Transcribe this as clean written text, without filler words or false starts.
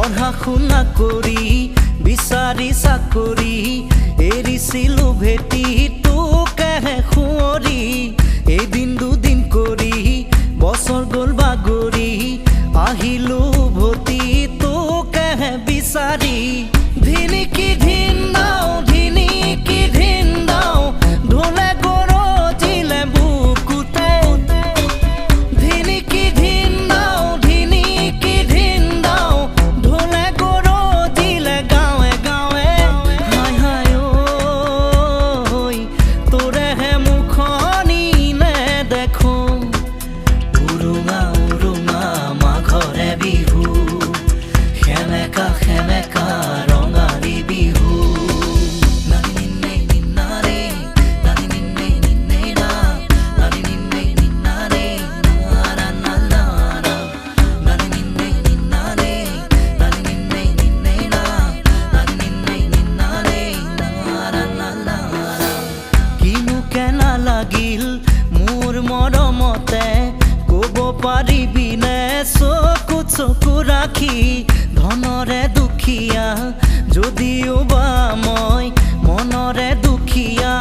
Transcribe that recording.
पढ़ा शुना करी विचारी चाकरी एरिसिलु भेटी তোকেহে খুঁৱৰি এদিন দুদিন কৰি বছৰ গ'ল বাগৰি আহিলো উভতি তোকেহে বিচাৰি ধিনিকি ধিন দাও ঢোলে গৰজিলে বুকুতে ধিনিকি ধিন দাও ঢোলে গৰজিলে গাঁৱে গাঁৱে হাই হাই ঐ তোৰেহে মুখনি নেদেখো উৰুঙা উৰুঙা মাঘৰে বিহু সেমেকা সেমেকা ৰঙালী বিহু লাগিল মোৰ মৰমতে ক'ব পাৰিবিনে চকু চকু ৰাখি ধনৰে দুখীয়া যদিও বা মই মনৰে দুখীয়া